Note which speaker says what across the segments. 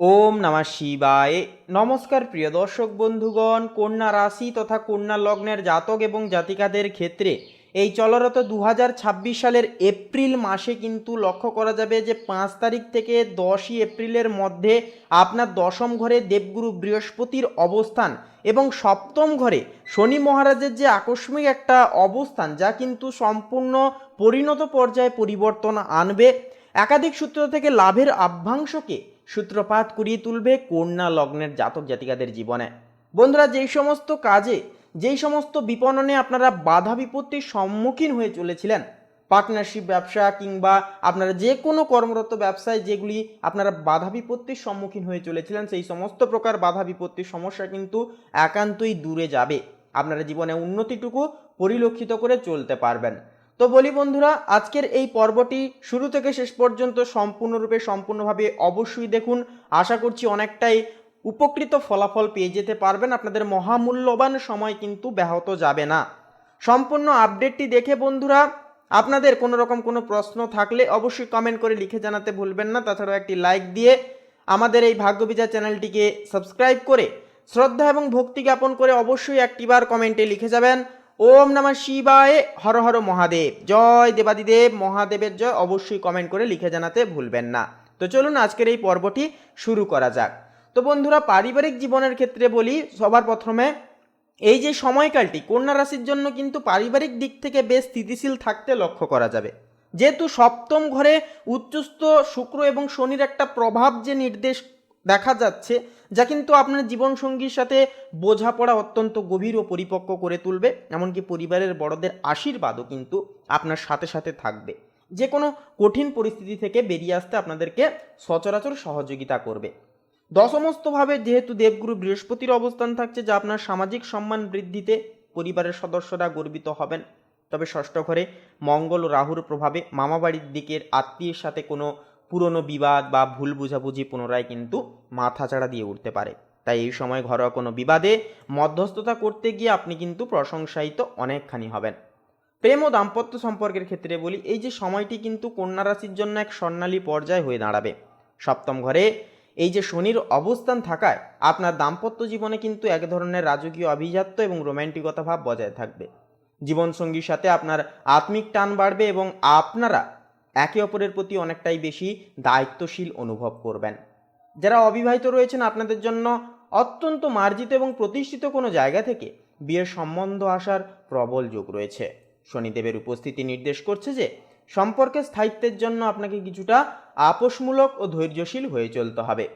Speaker 1: ওম নমঃ শিবায়। নমস্কার প্রিয় দর্শক বন্ধুগণ, কন্যা রাশি তথা কন্যা লগ্নের জাতক এবং জাতিকাদের ক্ষেত্রে এই চলরত 2026 সালের এপ্রিল মাসে কিন্তু লক্ষ্য করা যাবে যে 5 তারিখ থেকে 10ই এপ্রিলের মধ্যে আপনার দশম ঘরে দেবগুরু বৃহস্পতির অবস্থান এবং সপ্তম ঘরে শনি মহারাজের যে আকস্মিক একটা অবস্থান, যা কিন্তু সম্পূর্ণ পরিণত পর্যায়ে পরিবর্তন আনবে, একাধিক সূত্র থেকে লাভের আভ্যাংশকে সূত্রপাত করিয়ে তুলবে কন্যা লগ্নের জাতক জাতিকাদের জীবনে। বন্ধুরা, যেই সমস্ত কাজে, যেই সমস্ত বিপণনে আপনারা বাধা বিপত্তির সম্মুখীন হয়ে চলেছিলেন, পার্টনারশিপ ব্যবসা কিংবা আপনারা যে কোনো কর্মরত ব্যবসায় যেগুলি আপনারা বাধা বিপত্তির সম্মুখীন হয়ে চলেছিলেন, সেই সমস্ত প্রকার বাধা বিপত্তির সমস্যা কিন্তু একান্তই দূরে যাবে। আপনারা জীবনে উন্নতিটুকু পরিলক্ষিত করে চলতে পারবেন। তো বলি বন্ধুরা, আজকের এই পর্বটি শুরু থেকে শেষ পর্যন্ত সম্পূর্ণভাবে অবশ্যই দেখুন। আশা করছি অনেকটাই উপকৃত ফলাফল পেয়ে যেতে পারবেন। আপনাদের মহামূল্যবান সময় কিন্তু ব্যাহত যাবে না। সম্পূর্ণ আপডেটটি দেখে বন্ধুরা আপনাদের কোনো রকম কোনো প্রশ্ন থাকলে অবশ্যই কমেন্ট করে লিখে জানাতে ভুলবেন না। তাছাড়াও একটি লাইক দিয়ে আমাদের এই ভাগ্যবিচার চ্যানেলটিকে সাবস্ক্রাইব করে শ্রদ্ধা এবং ভক্তি জ্ঞাপন করে অবশ্যই একটিবার কমেন্টে লিখে যাবেন ওম নমঃ শিবায়, হর হর মহাদেব, জয় দেবাদিদেব মহাদেবের জয়। অবশ্যই কমেন্ট করে লিখে জানাতে ভুলবেন না। তো চলুন আজকের এই পর্বটি শুরু করা যাক। তো বন্ধুরা, পারিবারিক জীবনের ক্ষেত্রে বলি সবার প্রথমে, এই যে সময়কালটি কন্যা রাশির জন্য কিন্তু পারিবারিক দিক থেকে বেশ স্থিতিশীল থাকতে লক্ষ্য করা যাবে। যেহেতু সপ্তম ঘরে উচ্চস্থ শুক্র এবং শনির একটা প্রভাব যে নির্দেশ দেখা যাচ্ছে, যা কিন্তু আপনার জীবনসঙ্গীর সাথে বোঝাপড়া অত্যন্ত গভীর ও পরিপক্ক করে তুলবে। এমনকি পরিবারের বড়দের আশীর্বাদও কিন্তু আপনার সাথে সাথে থাকবে। যে কোনো কঠিন পরিস্থিতি থেকে বেরিয়ে আসতে আপনাদেরকে সচরাচর সহযোগিতা করবে। দশমস্তভাবে যেহেতু দেবগুরু বৃহস্পতির অবস্থান থাকছে, যা আপনার সামাজিক সম্মান বৃদ্ধিতে পরিবারের সদস্যরা গর্বিত হবেন। তবে ষষ্ঠ ঘরে মঙ্গল ও রাহুর প্রভাবে মামাবাড়ির দিকের আত্মীয়ের সাথে কোনো পুরনো বিবাদ বা ভুল বুঝাবুঝি পুনরায় কিন্তু মাথাচাড়া দিয়ে উঠতে পারে। তাই এই সময় ঘরোয়া কোনো বিবাদে মধ্যস্থতা করতে গিয়ে আপনি কিন্তু প্রশংসায়িত অনেকখানি হবেন। প্রেম ও দাম্পত্য সম্পর্কের ক্ষেত্রে বলি, এই যে সময়টি কিন্তু কন্যা রাশির জন্য এক স্বর্ণালী পর্যায় হয়ে দাঁড়াবে। সপ্তম ঘরে এই যে শনির অবস্থান থাকায় আপনার দাম্পত্য জীবনে কিন্তু এক ধরনের রাজকীয় আভিজাত্য এবং রোম্যান্টিকতা ভাব বজায় থাকবে। জীবনসঙ্গীর সাথে আপনার আত্মিক টান বাড়বে এবং আপনারা একে অপরের প্রতি অনেকটাই বেশি দায়িত্বশীল অনুভব করবেন। যারা অবিবাহিত রয়েছেন, আপনাদের জন্য অত্যন্ত মার্জিত এবং প্রতিষ্ঠিত কোনো জায়গা থেকে বিয়ের সম্বন্ধ আসার প্রবল যোগ রয়েছে। শনিদেবের উপস্থিতি নির্দেশ করছে যে সম্পর্কের স্থায়িত্বের জন্য আপনাকে কিছুটা আপোষমূলক ও ধৈর্যশীল হয়ে চলতে হবে।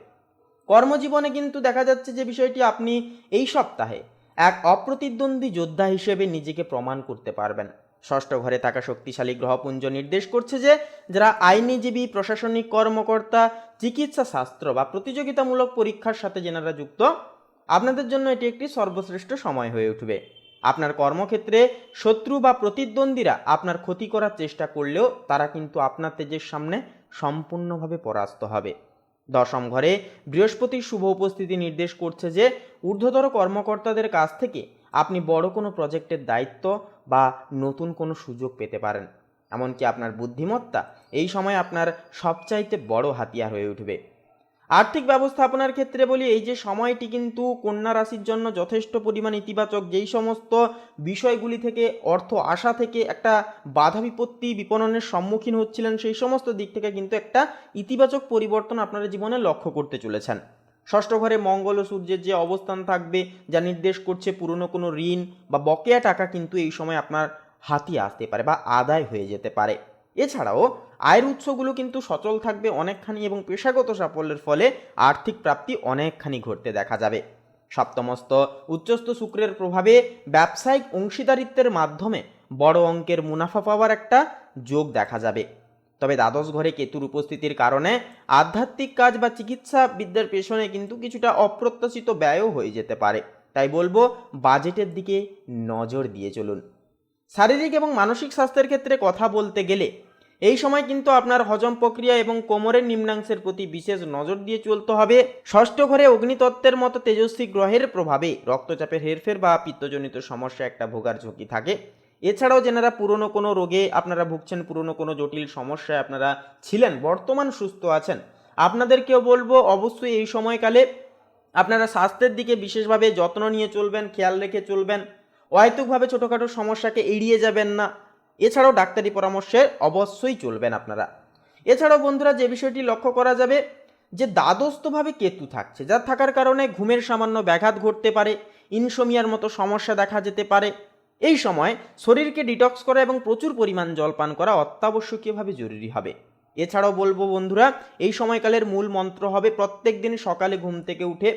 Speaker 1: কর্মজীবনে কিন্তু দেখা যাচ্ছে যে বিষয়টি আপনি এই সপ্তাহে এক অপ্রতিদ্বন্দ্বী যোদ্ধা হিসেবে নিজেকে প্রমাণ করতে পারবেন। ষষ্ঠ ঘরে থাকা শক্তিশালী গ্রহপুঞ্জ নির্দেশ করছে যে যারা আইনজীবী, প্রশাসনিক কর্মকর্তা, চিকিৎসা শাস্ত্র বা প্রতিযোগিতামূলক পরীক্ষার সাথে যেনারা যুক্ত, আপনাদের জন্য এটি একটি সর্বশ্রেষ্ঠ সময় হয়ে উঠবে। আপনার কর্মক্ষেত্রে শত্রু বা প্রতিদ্বন্দ্বীরা আপনার ক্ষতি করার চেষ্টা করলেও তারা কিন্তু আপনার তেজের সামনে সম্পূর্ণভাবে পরাস্ত হবে। দশম ঘরে বৃহস্পতির শুভ উপস্থিতি নির্দেশ করছে যে ঊর্ধ্বতর কর্মকর্তাদের কাছ থেকে আপনি বড় কোনো প্রজেক্টের দায়িত্ব বা নতুন কোনো সুযোগ পেতে পারেন। এমনকি আপনার বুদ্ধিমত্তা এই সময় আপনার সবচাইতে বড় হাতিয়ার হয়ে উঠবে। আর্থিক ব্যবস্থাপনার ক্ষেত্রে বলি, এই যে সময়টি কিন্তু কন্যা রাশির জন্য যথেষ্ট পরিমাণ ইতিবাচক। যেই সমস্ত বিষয়গুলি থেকে অর্থ আসা থেকে একটা বাধা বিপত্তি বিপণনের সম্মুখীন হচ্ছিলেন, সেই সমস্ত দিক থেকে কিন্তু একটা ইতিবাচক পরিবর্তন আপনারা জীবনে লক্ষ্য করতে চলেছেন। ষষ্ঠ ঘরে মঙ্গল ও সূর্যের যে অবস্থান থাকবে, যা নির্দেশ করছে পুরনো কোনো ঋণ বা বকেয়া টাকা কিন্তু এই সময় আপনার হাতে আসতে পারে বা আদায় হয়ে যেতে পারে। এছাড়াও আয়ের উৎসগুলো কিন্তু সচল থাকবে অনেকখানি এবং পেশাগত সাফল্যের ফলে আর্থিক প্রাপ্তি অনেকখানি ঘটতে দেখা যাবে। সপ্তমস্ত উচ্চস্থ শুক্রের প্রভাবে ব্যবসায়িক অংশীদারিত্বের মাধ্যমে বড় অঙ্কের মুনাফা পাওয়ার একটা যোগ দেখা যাবে। তবে দ্বাদশ ঘরে কেতুর উপস্থিতির কারণে আধ্যাত্মিক কাজ বা চিকিৎসা বিদ্যার পেছনে কিন্তু কিছুটা অপ্রত্যাশিত ব্যয়ও হয়ে যেতে পারে। তাই বলবো বাজেটের দিকে নজর দিয়ে চলুন। শারীরিক এবং মানসিক স্বাস্থ্যের ক্ষেত্রে কথা বলতে গেলে এই সময় কিন্তু আপনার হজম প্রক্রিয়া এবং কোমরের নিম্নাংশের প্রতি বিশেষ নজর দিয়ে চলতে হবে। ষষ্ঠ ঘরে অগ্নিতত্ত্বের মতো তেজস্বী গ্রহের প্রভাবে রক্তচাপের হেরফের বা পিত্তজনিত সমস্যা একটা ভোগার ঝুঁকি থাকে। এছাড়াও যেনারা পুরনো কোনো রোগে আপনারা ভুগছেন, পুরনো কোনো জটিল সমস্যায় আপনারা ছিলেন, বর্তমান সুস্থ আছেন, আপনাদেরকেও বলবো অবশ্যই এই সময়কালে আপনারা স্বাস্থ্যের দিকে বিশেষভাবে যত্ন নিয়ে চলবেন, খেয়াল রেখে চলবেন, অহেতুকভাবে ছোটোখাটো সমস্যাকে এড়িয়ে যাবেন না। এছাড়াও ডাক্তারি পরামর্শে অবশ্যই চলবেন আপনারা। এছাড়াও বন্ধুরা যে বিষয়টি লক্ষ্য করা যাবে যে দ্বাদস্থভাবে কেতু থাকছে, যার থাকার কারণে ঘুমের সামান্য ব্যাঘাত ঘটতে পারে, ইনসোমিয়ার মতো সমস্যা দেখা যেতে পারে। এই সময় শরীরকে ডিটক্স করা এবং প্রচুর পরিমাণ জল পান করা অত্যাবশ্যকীয়ভাবে জরুরি হবে। এছাড়াও বলবো বন্ধুরা, এই সময়কালের মূল মন্ত্র হবে প্রত্যেক দিন সকালে ঘুম থেকে উঠে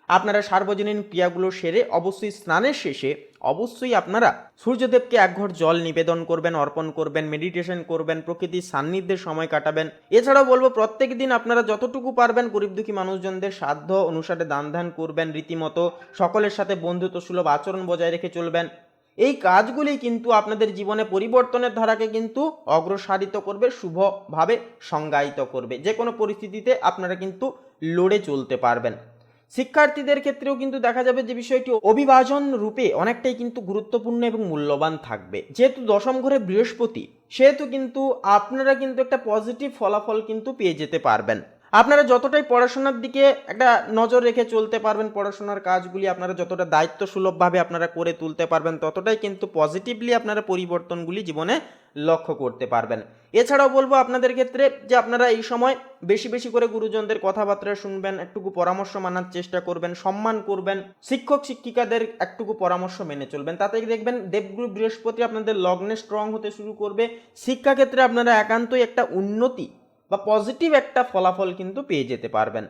Speaker 1: আপনারা সার্বজনীন ক্রিয়াগুলো সেরে অবশ্যই স্নানের শেষে অবশ্যই আপনারা সূর্যদেবকে এক ঘট জল নিবেদন করবেন, অর্পণ করবেন, মেডিটেশন করবেন, প্রকৃতির সান্নিধ্যে সময় কাটাবেন। এছাড়াও বলবো প্রত্যেক দিন আপনারা যতটুকু পারবেন গরিব দুঃখী মানুষজনদের সাধ্য অনুসারে দান ধ্যান করবেন, রীতিমতো সকলের সাথে বন্ধুত্ব সুলভ আচরণ বজায় রেখে চলবেন। এই কাজগুলি কিন্তু আপনাদের জীবনে পরিবর্তনের ধারাকে কিন্তু অগ্রসারিত করবে, শুভভাবে সংজ্ঞায়িত করবে। যে কোনো পরিস্থিতিতে আপনারা কিন্তু লড়ে চলতে পারবেন। শিক্ষার্থীদের ক্ষেত্রেও কিন্তু দেখা যাবে যে বিষয়টি অভিভাজন রূপে অনেকটাই কিন্তু গুরুত্বপূর্ণ এবং মূল্যবান থাকবে। যেহেতু দশম ঘরে বৃহস্পতি, সেহেতু কিন্তু আপনারা কিন্তু একটা পজিটিভ ফলাফল কিন্তু পেয়ে যেতে পারবেন। আপনারা যতটাই পড়াশোনার দিকে একটা নজর রেখে চলতে পারবেন, পড়াশোনার কাজগুলি আপনারা যতটা দায়িত্বসুলভভাবে আপনারা করে তুলতে পারবেন, ততটাই কিন্তু পজিটিভলি আপনারা পরিবর্তনগুলি জীবনে লক্ষ্য করতে পারবেন। এছাড়াও বলবো আপনাদের ক্ষেত্রে যে আপনারা এই সময় বেশি বেশি করে গুরুজনদের কথাবার্তা শুনবেন, একটুকু পরামর্শ মানার চেষ্টা করবেন, সম্মান করবেন, শিক্ষক শিক্ষিকাদের একটুকু পরামর্শ মেনে চলবেন। তাতে দেখবেন দেবগুরু বৃহস্পতি আপনাদের লগ্নে স্ট্রং হতে শুরু করবে। শিক্ষাক্ষেত্রে আপনারা একান্তই একটা উন্নতি বা পজিটিভ একটা ফলাফল কিন্তু পেয়ে যেতে পারবেন।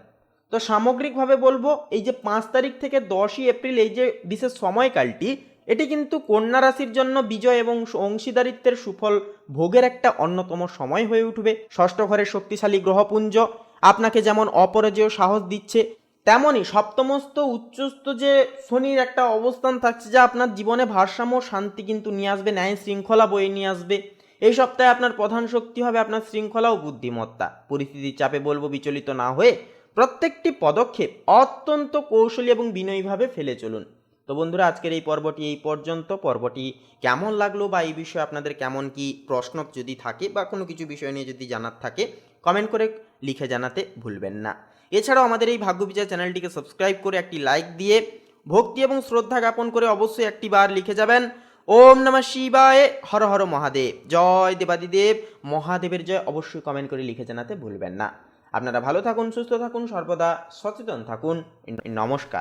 Speaker 1: তো সামগ্রিকভাবে বলবো এই যে 5 তারিখ থেকে 10ই এপ্রিল এই যে বিশেষ সময়কালটি, এটি কিন্তু কন্যা রাশির জন্য বিজয় এবং অংশীদারিত্বের সুফল ভোগের একটা অন্যতম সময় হয়ে উঠবে। ষষ্ঠ ঘরের শক্তিশালী গ্রহপুঞ্জ আপনাকে যেমন অপরাজেয় সাহস দিচ্ছে, তেমনই সপ্তমস্থ উচ্চস্থ যে শনির একটা অবস্থান থাকছে, যা আপনার জীবনে ভারসাম্য শান্তি কিন্তু নিয়ে আসবে, ন্যায় শৃঙ্খলা বয়ে নিয়ে আসবে। এই সপ্তাহে আপনার প্রধান শক্তি হবে আপনার শৃঙ্খলা ও বুদ্ধিমত্তা। পরিস্থিতির চাপে বলবো বিচলিত না হয়ে প্রত্যেকটি পদক্ষেপ অত্যন্ত কৌশলী এবং বিনয়ীভাবে ফেলে চলুন। তো বন্ধুরা, আজকের এই পর্বটি এই পর্যন্ত। পর্বটি কেমন লাগলো বা এই বিষয়ে আপনাদের কেমন কি প্রশ্ন যদি থাকে বা কোনো কিছু বিষয় নিয়ে যদি জানার থাকে, কমেন্ট করে লিখে জানাতে ভুলবেন না। এছাড়াও আমাদের এই ভাগ্যবিচার চ্যানেলটিকে সাবস্ক্রাইব করে একটি লাইক দিয়ে ভক্তি এবং শ্রদ্ধা জ্ঞাপন করে অবশ্যই একটি বার লিখে যাবেন ওম নমঃ শিবায়, হর হর মহাদেব, জয় দেবাদিদেব মহাদেবের জয়। অবশ্যই কমেন্ট করে লিখে জানাতে ভুলবেন না। আপনারা ভালো থাকুন, সুস্থ থাকুন, সর্বদা সচেতন থাকুন। নমস্কার।